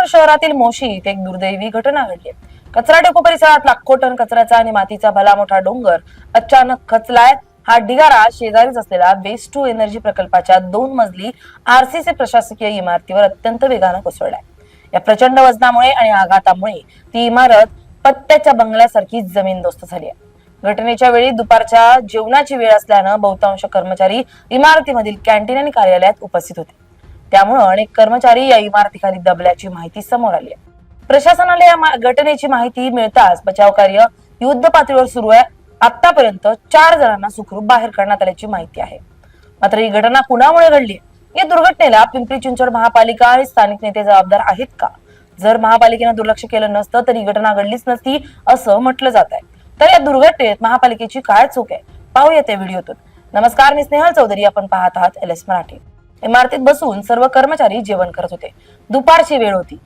शहरातील मोशीत एक दुर्दैवी घटना घडली. कचरा डेपो परिसरात लाखो टन कचऱ्याचा आणि मातीचा भला मोठा डोंगर अचानक खचलाय. हा ढिगारा शेजारीच असलेला वेस्ट टू एनर्जी प्रकल्पाच्या 2 मजली आरसीसी प्रशासकीय इमारतीवर अत्यंत वेगानं कोसळलाय. या प्रचंड वजनामुळे आणि आघातामुळे ती इमारत पत्त्याच्या बंगल्यासारखी जमीनदोस्त झाली आहे. घटनेच्या वेळी दुपारच्या जेवणाची वेळ असल्यानं बहुतांश कर्मचारी इमारतीमधील कॅन्टीन आणि कार्यालयात उपस्थित होते. त्यामुळे अनेक कर्मचारी या इमारतीखाली दबल्याची माहिती समोर आली आहे. प्रशासनाला या घटनेची माहिती मिळताच बचाव कार्य युद्ध पातळीवर सुरू आहे. आतापर्यंत 4 जणांना सुखरूप बाहेर काढण्यात आल्याची माहिती आहे. मात्र ही घटना कुणामुळे घडली? या दुर्घटनेला पिंपरी चिंचवड महापालिका आणि स्थानिक नेते जबाबदार आहेत का? जर महापालिकेनं दुर्लक्ष केलं नसतं तर ही घटना घडलीच नसती असं म्हटलं जात आहे. तर या दुर्घटनेत महापालिकेची काय चूक आहे? पाहूया त्या व्हिडिओतून. नमस्कार, मी स्नेहल चौधरी. आपण पाहत आहात LS मराठी. इमारतीत बसून सर्व कर्मचारी जेवण करत होते. दुपारची वेळ होती.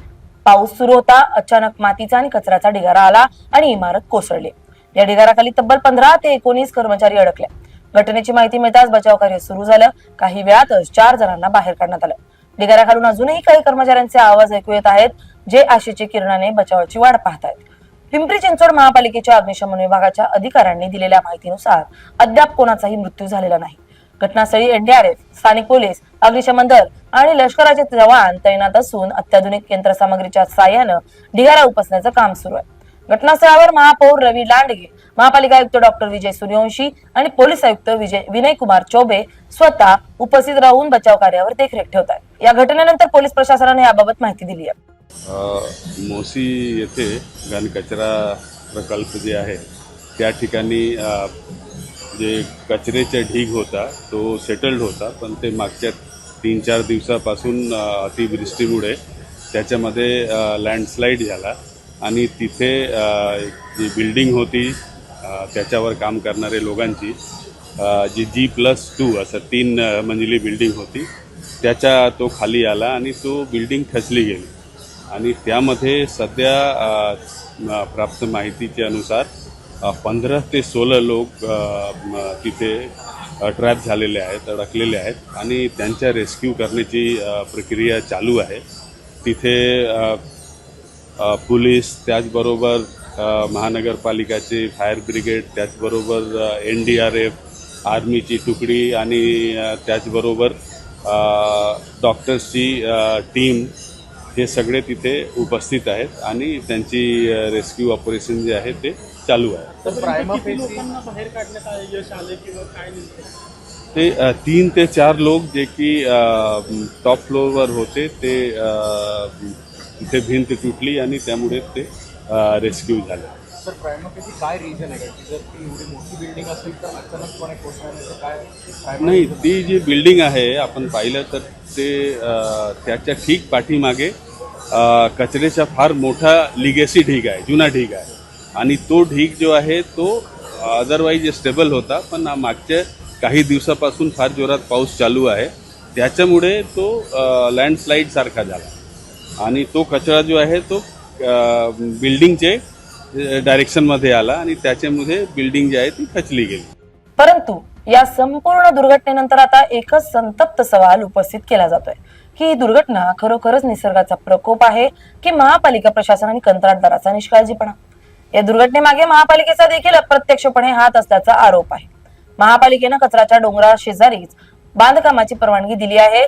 पाऊस सुरू होता. अचानक मातीचा आणि कचऱ्याचा ढिगारा आला आणि इमारत कोसळली. या ढिगाराखाली तब्बल 15 ते 19 कर्मचारी अडकले. घटनेची माहिती मिळताच बचाव कार्य सुरू झालं. काही वेळातच 4 जणांना बाहेर काढण्यात आलं. ढिगाऱ्याखालून अजूनही काही कर्मचाऱ्यांचे आवाज ऐकू येत आहेत, जे आशेच्या किरणाने बचावाची वाट पाहतायत. पिंपरी चिंचवड महापालिकेच्या अग्निशमन विभागाच्या अधिकाऱ्यांनी दिलेल्या माहितीनुसार अद्याप कोणाचाही मृत्यू झालेला नाही. घटनास्थळी NDRF, स्थानिक पोलीस, अग्निशमन दल आणि लष्कराचे जवान तैनात असून अत्याधुनिक यंत्रसामग्रीच्या साह्यानं ढिगारा उपसण्याचं काम सुरू आहे. घटनास्थळावर महापौर रवी लांडगे, महापालिका आयुक्त डॉक्टर विजय सूर्यवंशी आणि पोलीस आयुक्त विनय कुमार चौबे स्वतः उपस्थित राहून बचाव कार्यावर देखरेख ठेवतात. या घटनेनंतर पोलीस प्रशासनाने याबाबत माहिती दिली आहे. मोसी येथे घनकचरा प्रकल्प जे आहे त्या ठिकाणी जे कचऱ्याचा ढीग होता तो सेटल्ड होता, पण ते मागच्या 3-4 दिवसापासून अतिवृष्टीमुळे त्याच्यामध्ये लँडस्लाईड झाला आणि तिथे जी बिल्डिंग होती त्याच्यावर काम करणारे लोकांची जी G+2 असं 3 मंजिली बिल्डिंग होती त्याच्या तो खाली आला आणि तो बिल्डिंग खचली गेली. आणि त्यामध्ये सध्या प्राप्त माहितीच्या अनुसार 15 ते 16 लोक तिथे ट्रॅप झालेले आहेत, अडकलेले आहेत आणि त्यांच्या रेस्क्यू करण्याची प्रक्रिया चालू आहे. तिथे पोलीस, त्याचबरोबर महानगरपालिकाचे फायर ब्रिगेड, त्याचबरोबर NDRF, आर्मीची तुकडी आणि त्याचबरोबर डॉक्टर्सची टीम हे सगळे तिथे उपस्थित आहेत आणि त्यांची रेस्क्यू ऑपरेशन जे आहे ते चालू आहे. ते 3 ते 4 लोक जे की टॉप फ्लोअरवर होते ते तिथे भिंत तुटली आणि त्यामुळे ते रेस्क्यू झाले. सर, प्रायमाफेसी काय रिझन आहे की जर ती एवढी मोठी बिल्डिंग असेल तर अचानकपणे कोसळण्याचं काय? नाही, ती जी बिल्डिंग आहे आपण पाहिलं तर ते त्याच्या ठीक पाठीमागे कचऱ्याचा फार मोठा लिगेसी ढीग आहे, जुना ढीग आहे आणि तो ढीग जो आहे तो अदरवाईज स्टेबल होता, पण मागच्या काही दिवसापासून फार जोरात पाऊस चालू आहे त्याच्यामुळे तो लँडस्लाईड सारखा झाला आणि तो कचरा जो आहे तो बिल्डिंगचे डायरेक्शनमध्ये आला आणि त्याच्यामध्ये बिल्डिंग जी आहे ती खचली गेली. परंतु या संपूर्ण दुर्घटनेनंतर आता एकच संतप्त सवाल उपस्थित केला जातोय की ही दुर्घटना खरोखरच निसर्गाचा प्रकोप आहे की महापालिका प्रशासन आणि कंत्राटदाराचा निष्काळजीपणा? या दुर्घटनेमागे महापालिकेचा देखील अप्रत्यक्षपणे हात असल्याचा आरोप आहे. महापालिकेनं कचऱ्याच्या डोंगरा शेजारीच बांधकामाची परवानगी दिली आहे.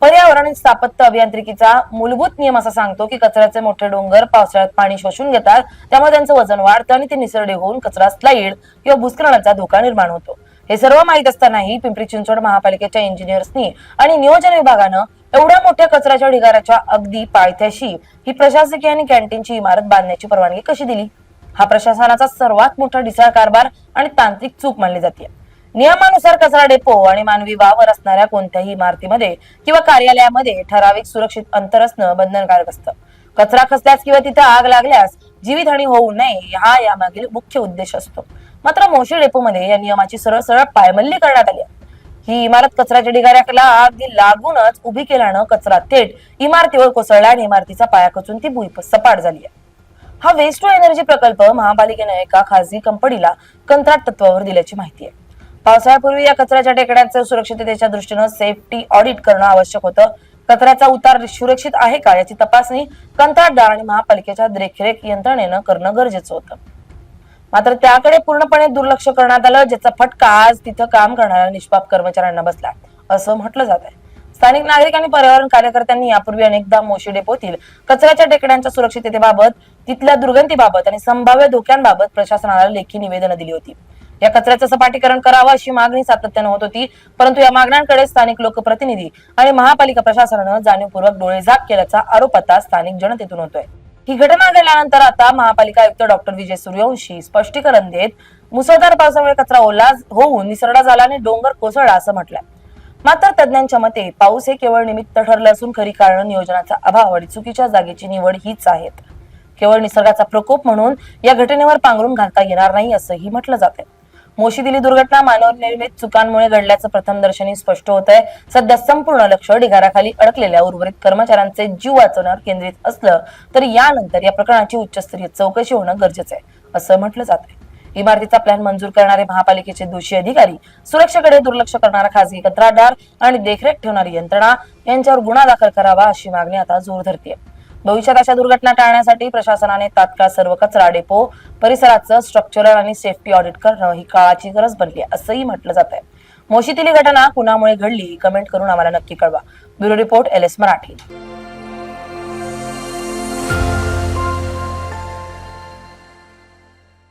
पर्यावरण आणि स्थापत्य अभियांत्रिकीचा मूलभूत नियम असा सांगतो की कचऱ्याचे मोठे डोंगर पावसाळ्यात पाणी शोषून घेतात, त्यामुळे त्यांचं वजन वाढतं आणि ते निसरडे होऊन कचरा स्लाईड किंवा भूस्खलनाचा धोका निर्माण होतो. हे सर्व माहीत असतानाही पिंपरी चिंचवड महापालिकेच्या इंजिनियर्सनी आणि नियोजन विभागानं एवढ्या मोठ्या कचऱ्याच्या ढिगाऱ्याच्या अगदी पायथ्याशी ही प्रशासकीय आणि कॅन्टीनची इमारत बांधण्याची परवानगी कशी दिली? हा प्रशासनाचा सर्वात मोठा ढिसाळ कारभार आणि तांत्रिक चूक मानली जाते. नियमानुसार कचरा डेपो आणि मानवी वावर असणाऱ्या कोणत्याही इमारतीमध्ये किंवा कार्यालयामध्ये ठराविक सुरक्षित अंतर असणं बंधनकारक असतं. कचरा खचल्यास किंवा तिथे आग लागल्यास जीवितहानी होऊ नये हा यामागील मुख्य उद्देश असतो. मात्र मोशी डेपोमध्ये या नियमाची सरळ सरळ पायमल्ली करण्यात आली. ही इमारत कचऱ्याच्या ढिगाऱ्याला अगदी लागूनच उभी केल्यानं कचरा थेट इमारतीवर कोसळला आणि इमारतीचा पाया खचून ती भुईसपाट झाली आहे. हा वेस्ट टू एनर्जी प्रकल्प महापालिकेने एका खासगी कंपनीला कंत्राट तत्वावर दिल्याची माहिती आहे. पावसाळ्यापूर्वी या कचऱ्याच्या टेकड्यांचं सुरक्षिततेच्या दृष्टीनं सेफ्टी ऑडिट करणं आवश्यक होतं. कचऱ्याचा उतार सुरक्षित आहे का याची तपासणी कंत्राटदार आणि महापालिकेच्या देखरेख यंत्रणेनं करणं गरजेचं होतं. मात्र त्याकडे पूर्णपणे दुर्लक्ष करण्यात आलं, ज्याचा फटका आज तिथं काम करणाऱ्या निष्पाप कर्मचाऱ्यांना बसला असं म्हटलं जात आहे. स्थानिक नागरिक आणि पर्यावरण कार्यकर्त्यांनी यापूर्वी अनेकदा मोशी डेपोतील कचऱ्याच्या टेकड्यांच्या सुरक्षिततेबाबत, तिथल्या दुर्गंधीबाबत आणि संभाव्य धोक्यांबाबत प्रशासनाला लेखी निवेदनं दिली होती. या कचऱ्याचं सपाटीकरण करावं अशी मागणी सातत्यानं होत होती, परंतु या मागण्यांकडे स्थानिक लोकप्रतिनिधी आणि महापालिका प्रशासनानं जाणीवपूर्वक डोळेझाक केल्याचा आरोप आता स्थानिक जनतेतून होतोय. ही घटना घडल्यानंतर आता महापालिका आयुक्त डॉक्टर विजय सूर्यवंशी स्पष्टीकरण देत मुसळधार पावसामुळे कचरा ओला होऊन निसरडा झाला आणि डोंगर कोसळला असं म्हटलंय. मात्र तज्ञांच्या मते पाऊस हे केवळ निमित्त ठरलं असून खरी कारण नियोजनाचा अभाव आणि चुकीच्या जागेची निवड हीच आहेत. केवळ निसर्गाचा प्रकोप म्हणून या घटनेवर पांघरून घालता येणार नाही असंही म्हटलं जाते. मोशी दिली दुर्घटना मानवनिर्मित चुकांमुळे घडल्याचं प्रथमदर्शनी स्पष्ट होत आहे. सध्या संपूर्ण लक्ष ढिगाराखाली अडकलेल्या उर्वरित कर्मचाऱ्यांचे जीव वाचवण्यावर केंद्रित असलं तरी यानंतर या प्रकरणाची उच्चस्तरीय चौकशी होणं गरजेचं आहे असं म्हटलं जात आहे. इमारतीचा प्लॅन मंजूर करणारे महापालिकेचे दोषी अधिकारी, सुरक्षेकडे दुर्लक्ष करणारा खासगी कंत्राटदार आणि देखरेख ठेवणारी यंत्रणा यांच्यावर गुन्हा दाखल करावा अशी मागणी आता जोर धरते. भविष्यात अशा दुर्घटना टाळण्यासाठी प्रशासनाने तात्काळ सर्व कचरा डेपो परिसराचं स्ट्रक्चरल आणि सेफ्टी ऑडिट करणं ही काळाची गरज बनली असंही म्हटलं जात आहे. मोशीतील घटना कुणामुळे घडली कमेंट करून आम्हाला नक्की कळवा. Bureau report LS Marathi.